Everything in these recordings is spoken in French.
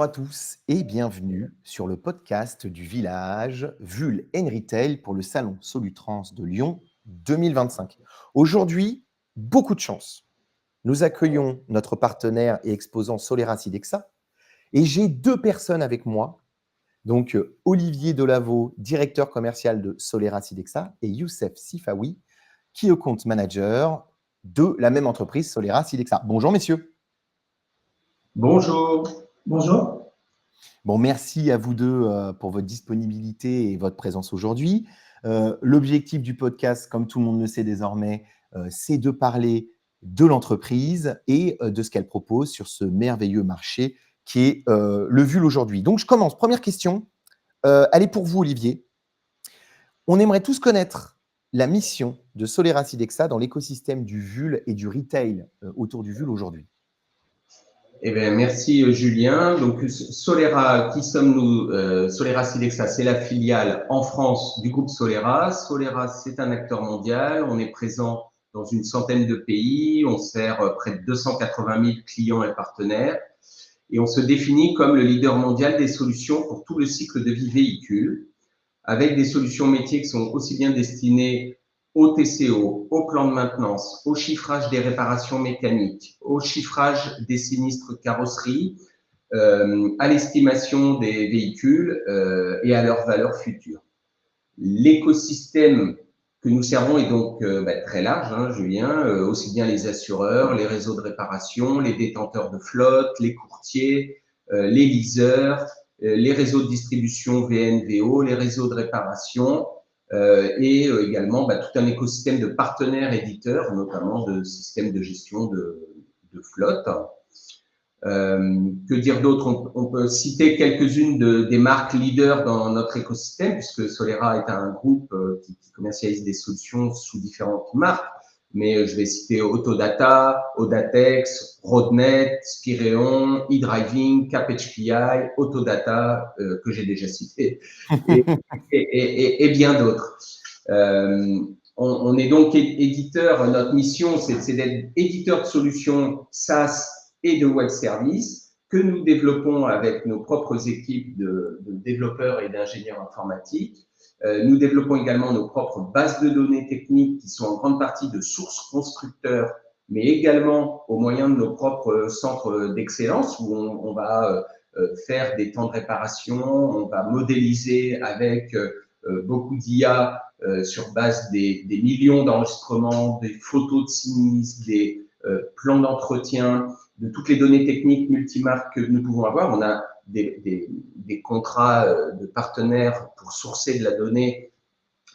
à tous et bienvenue sur le podcast du village Vul Retail pour le salon Solutrans de Lyon 2025. Aujourd'hui, beaucoup de chance. Nous accueillons notre partenaire et exposant Solera Sidexa et j'ai deux personnes avec moi. Donc, Olivier Delaveau, directeur commercial de Solera Sidexa et Youssef Sifawi, qui est compte manager de la même entreprise Solera Sidexa. Bonjour messieurs. Bonjour. Bonjour. Bon, merci à vous deux pour votre disponibilité et votre présence aujourd'hui. L'objectif du podcast, comme tout le monde le sait désormais, c'est de parler de l'entreprise et de ce qu'elle propose sur ce merveilleux marché qui est le VUL aujourd'hui. Donc, je commence. Première question. Elle est pour vous, Olivier. On aimerait tous connaître la mission de Solera Sidexa dans l'écosystème du VUL et du retail autour du VUL aujourd'hui. Eh bien, merci Julien. Donc, Solera, qui sommes-nous? Solera Sidexa, c'est la filiale en France du groupe Solera. Solera, c'est un acteur mondial. On est présent dans une centaine de pays. On sert près de 280 000 clients et partenaires. Et on se définit comme le leader mondial des solutions pour tout le cycle de vie véhicule, avec des solutions métiers qui sont aussi bien destinées au TCO, au plan de maintenance, au chiffrage des réparations mécaniques, au chiffrage des sinistres carrosserie, à l'estimation des véhicules et à leur valeur future. L'écosystème que nous servons est donc très large, hein, Julien, aussi bien les assureurs, les réseaux de réparation, les détenteurs de flotte, les courtiers, les leasers, les réseaux de distribution VNVO, les réseaux de réparation et également tout un écosystème de partenaires éditeurs, notamment de systèmes de gestion de flotte. Que dire d'autre? On peut citer quelques-unes des marques leaders dans notre écosystème, puisque Solera est un groupe qui commercialise des solutions sous différentes marques. Mais je vais citer Autodata, Audatex, Roadnet, Spireon, eDriving, CapHPI, Autodata, que j'ai déjà cité, et bien d'autres. On est donc éditeur. Notre mission, c'est d'être éditeur de solutions SaaS et de web services que nous développons avec nos propres équipes de développeurs et d'ingénieurs informatiques. Nous développons également nos propres bases de données techniques qui sont en grande partie de sources constructeurs, mais également au moyen de nos propres centres d'excellence où on va faire des temps de réparation, on va modéliser avec beaucoup d'IA sur base des millions d'enregistrements, des photos de sinistres, des plans d'entretien, de toutes les données techniques multimarques que nous pouvons avoir. On a des contrats de partenaires pour sourcer de la donnée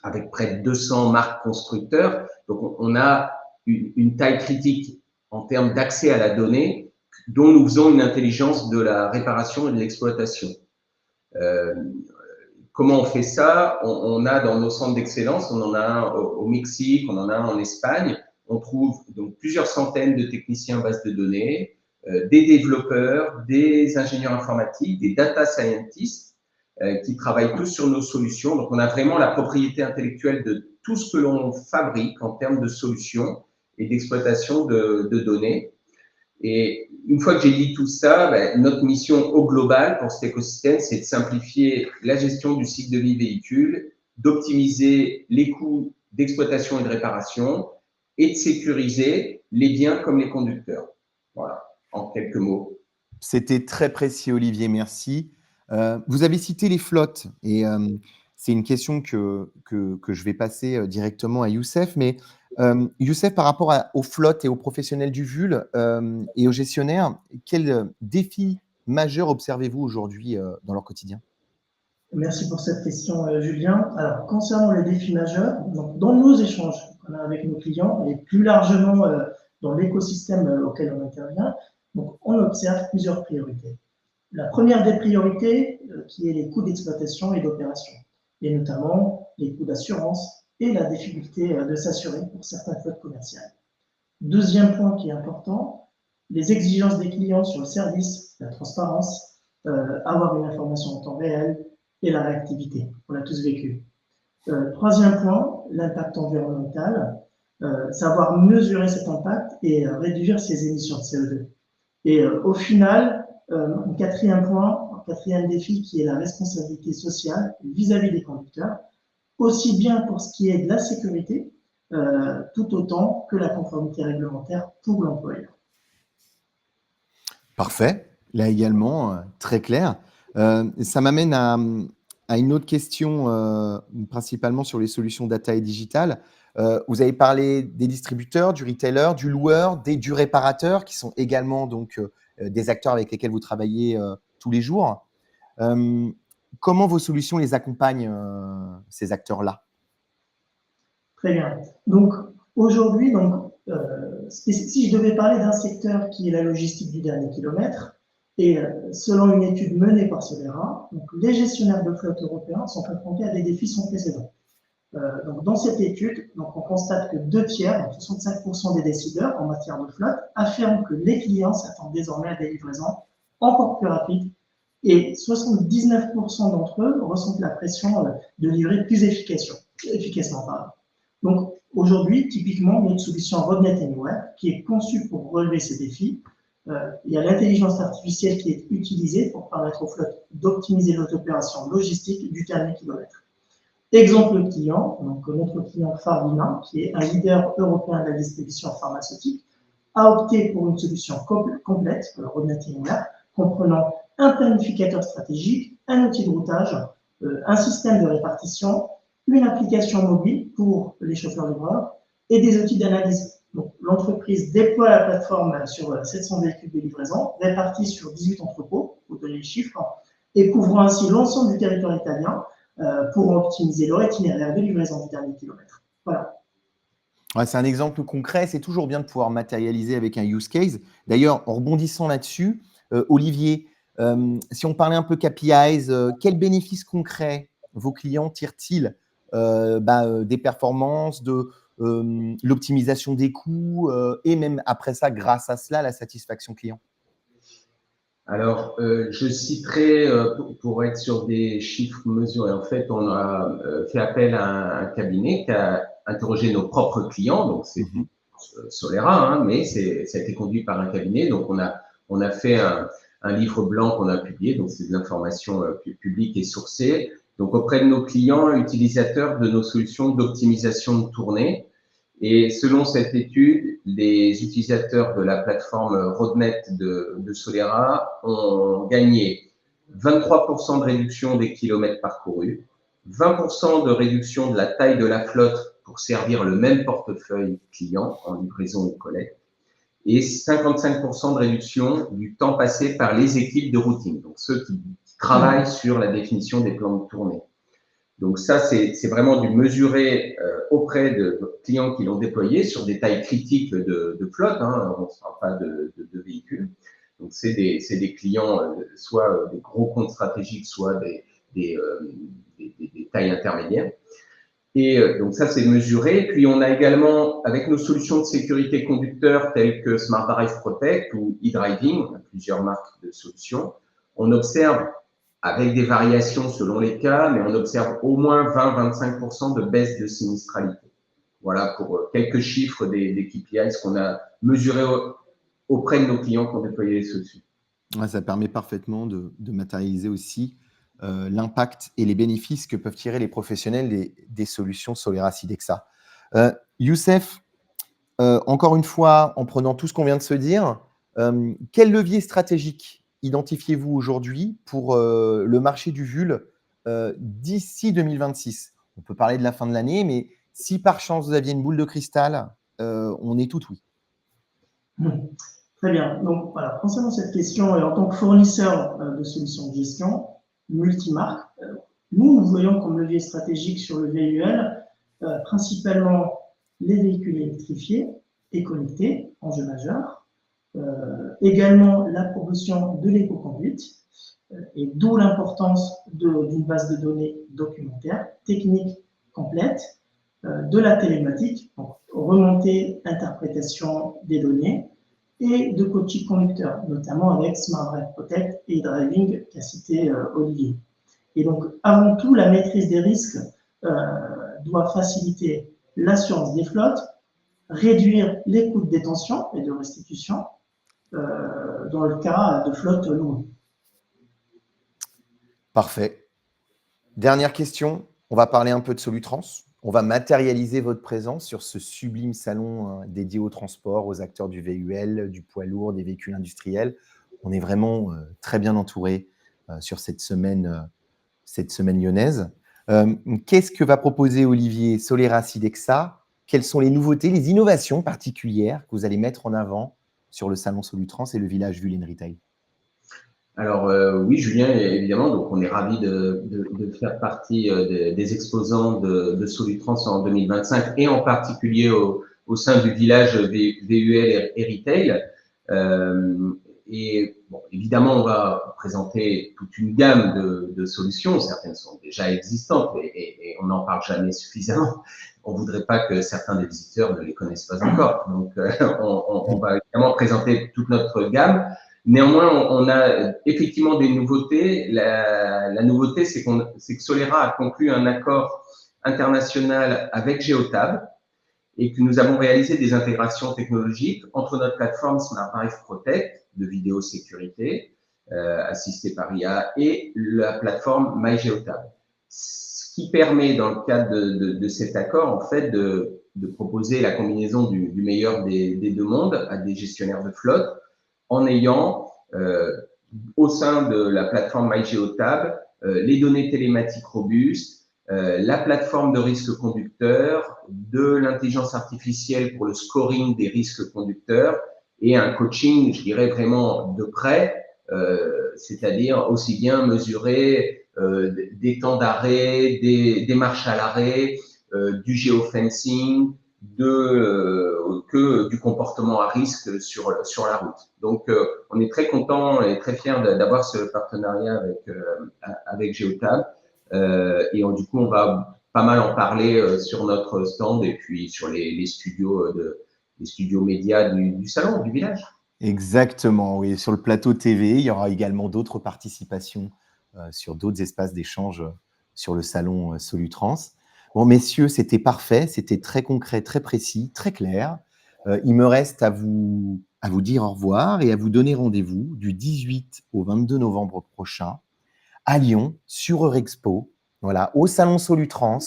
avec près de 200 marques constructeurs. Donc, on a une taille critique en termes d'accès à la donnée dont nous faisons une intelligence de la réparation et de l'exploitation. Comment on fait ça? On a dans nos centres d'excellence, on en a un au Mexique, on en a un en Espagne. On trouve donc plusieurs centaines de techniciens base de données, des développeurs, des ingénieurs informatiques, des data scientists qui travaillent tous sur nos solutions. Donc, on a vraiment la propriété intellectuelle de tout ce que l'on fabrique en termes de solutions et d'exploitation de données. Et une fois que j'ai dit tout ça, notre mission au global pour cet écosystème, c'est de simplifier la gestion du cycle de vie véhicule, d'optimiser les coûts d'exploitation et de réparation et de sécuriser les biens comme les conducteurs. Voilà, en quelques mots. C'était très précis, Olivier, merci. Vous avez cité les flottes et c'est une question que je vais passer directement à Youssef. Mais Youssef, par rapport aux flottes et aux professionnels du VUL et aux gestionnaires, quels défis majeurs observez-vous aujourd'hui dans leur quotidien? Merci pour cette question, Julien. Alors, concernant les défis majeurs, donc, dans nos échanges qu'on a avec nos clients et plus largement dans l'écosystème auquel on intervient, donc, on observe plusieurs priorités. La première des priorités, qui est les coûts d'exploitation et d'opération, et notamment les coûts d'assurance et la difficulté de s'assurer pour certaines flottes commerciales. Deuxième point qui est important, les exigences des clients sur le service, la transparence, avoir une information en temps réel et la réactivité. On l'a tous vécu. Troisième point, l'impact environnemental, savoir mesurer cet impact et réduire ses émissions de CO2. Et au final, Un quatrième point, un quatrième défi qui est la responsabilité sociale vis-à-vis des conducteurs, aussi bien pour ce qui est de la sécurité, tout autant que la conformité réglementaire pour l'employeur. Parfait. Là également, très clair. Ça m'amène à une autre question, principalement sur les solutions data et digital. Vous avez parlé des distributeurs, du retailer, du loueur, du réparateur, qui sont également donc des acteurs avec lesquels vous travaillez tous les jours. Comment vos solutions les accompagnent, ces acteurs-là? Très bien. Donc, aujourd'hui, si je devais parler d'un secteur qui est la logistique du dernier kilomètre, et selon une étude menée par Solera, donc les gestionnaires de flotte européens sont confrontés à des défis sans précédent. Donc dans cette étude, donc on constate que 2 tiers, donc 65% des décideurs en matière de flotte, affirment que les clients s'attendent désormais à des livraisons encore plus rapides et 79% d'entre eux ressentent la pression de livrer plus efficacement. Donc aujourd'hui, typiquement, notre solution Roadnet Anywhere, qui est conçue pour relever ces défis, il y a l'intelligence artificielle qui est utilisée pour permettre aux flottes d'optimiser notre opération logistique du dernier kilomètre. Exemple client, donc notre client Farvina, qui est un leader européen de la distribution pharmaceutique, a opté pour une solution complète, Roadnet Anywhere, comprenant un planificateur stratégique, un outil de routage, un système de répartition, une application mobile pour les chauffeurs-livreurs et des outils d'analyse. Donc, l'entreprise déploie la plateforme sur 700 véhicules de livraison, répartis sur 18 entrepôts, pour donner les chiffres, et couvrant ainsi l'ensemble du territoire italien pour optimiser leur itinéraire de livraison du dernier kilomètre. Voilà. Ouais, c'est un exemple concret. C'est toujours bien de pouvoir matérialiser avec un use case. D'ailleurs, en rebondissant là-dessus, Olivier, si on parlait un peu KPIs, quels bénéfices concrets vos clients tirent-ils des performances, de l'optimisation des coûts et même après ça, grâce à cela, la satisfaction client? Alors, je citerai, pour être sur des chiffres mesurés, en fait, on a fait appel à un cabinet qui a interrogé nos propres clients, donc c'est Solera, hein, mais ça a été conduit par un cabinet. Donc, on a fait un livre blanc qu'on a publié, donc c'est de l'information publique et sourcée. Donc, auprès de nos clients utilisateurs de nos solutions d'optimisation de tournée. Et selon cette étude, les utilisateurs de la plateforme Roadnet de Solera ont gagné 23% de réduction des kilomètres parcourus, 20% de réduction de la taille de la flotte pour servir le même portefeuille client en livraison et collecte, et 55% de réduction du temps passé par les équipes de routing, donc ceux qui travaillent sur la définition des plans de tournée. Donc ça, c'est vraiment du mesuré auprès de clients qui l'ont déployé sur des tailles critiques de flotte, hein, on ne parle pas de véhicules. Donc c'est des clients, soit des gros comptes stratégiques, soit des tailles intermédiaires. Et donc ça, c'est mesuré. Puis on a également, avec nos solutions de sécurité conducteur telles que Smart Drive Protect ou e-Driving, on a plusieurs marques de solutions, on observe avec des variations selon les cas, mais on observe au moins 20-25% de baisse de sinistralité. Voilà pour quelques chiffres des KPIs qu'on a mesurés auprès de nos clients qui ont déployé les solutions. Ouais, ça permet parfaitement de matérialiser aussi l'impact et les bénéfices que peuvent tirer les professionnels des solutions Solera Sidexa. Youssef, encore une fois, en prenant tout ce qu'on vient de se dire, quel levier stratégique identifiez-vous aujourd'hui pour le marché du VUL d'ici 2026? On peut parler de la fin de l'année, mais si par chance vous aviez une boule de cristal, on est tout oui. Très bien. Donc, voilà, concernant cette question, en tant que fournisseur de solutions de gestion multimarque, nous voyons comme levier stratégique sur le VUL principalement les véhicules électrifiés et connectés, enjeu majeur, également la promotion de l'éco-conduite, et d'où l'importance d'une base de données documentaire, technique complète, de la télématique, donc remontée, interprétation des données, et de coaching conducteur, notamment avec Smart Drive Protect et e-Driving qu'a cité Olivier. Et donc, avant tout, la maîtrise des risques doit faciliter l'assurance des flottes, réduire les coûts de détention et de restitution, dans le cas de flottes lourdes. Parfait. Dernière question, on va parler un peu de Solutrans. On va matérialiser votre présence sur ce sublime salon dédié au transport, aux acteurs du VUL, du poids lourd, des véhicules industriels. On est vraiment très bien entouré sur cette semaine lyonnaise. Qu'est-ce que va proposer Olivier Solera-Sidexa? Quelles sont les nouveautés, les innovations particulières que vous allez mettre en avant sur le salon Solutrans et le village VUL Retail? Alors oui, Julien, évidemment, donc on est ravis de faire partie des exposants de Solutrans en 2025 et en particulier au sein du village VUL et Retail. Et bon, évidemment, on va présenter toute une gamme de solutions. Certaines sont déjà existantes et on n'en parle jamais suffisamment. On voudrait pas que certains des visiteurs ne les connaissent pas encore. Donc, on va évidemment présenter toute notre gamme. Néanmoins, on a effectivement des nouveautés. La nouveauté, c'est que Solera a conclu un accord international avec Geotab et que nous avons réalisé des intégrations technologiques entre notre plateforme Smart Drive Protect de vidéosécurité assistée par IA et la plateforme MyGeotab. Ce qui permet, dans le cadre de cet accord, en fait, de proposer la combinaison du meilleur des deux mondes à des gestionnaires de flotte, en ayant au sein de la plateforme MyGeotab les données télématiques robustes, la plateforme de risque conducteur, de l'intelligence artificielle pour le scoring des risques conducteurs et un coaching, je dirais vraiment de près, c'est-à-dire aussi bien mesurer des temps d'arrêt, des marches à l'arrêt, du géofencing, que du comportement à risque sur la route. Donc, on est très content et très fiers d'avoir ce partenariat avec Geotab. Et du coup, on va pas mal en parler sur notre stand et puis sur les studios médias du salon, du village. Exactement, oui. Sur le plateau TV, il y aura également d'autres participations sur d'autres espaces d'échange sur le salon Solutrans. Bon, messieurs, c'était parfait, c'était très concret, très précis, très clair. Il me reste à vous dire au revoir et à vous donner rendez-vous du 18 au 22 novembre prochain à Lyon, sur Eurexpo, voilà, au salon Solutrans.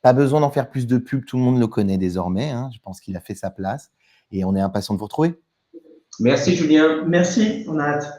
Pas besoin d'en faire plus de pub, tout le monde le connaît désormais, hein, je pense qu'il a fait sa place et on est impatient de vous retrouver. Merci Julien. Merci, on a hâte.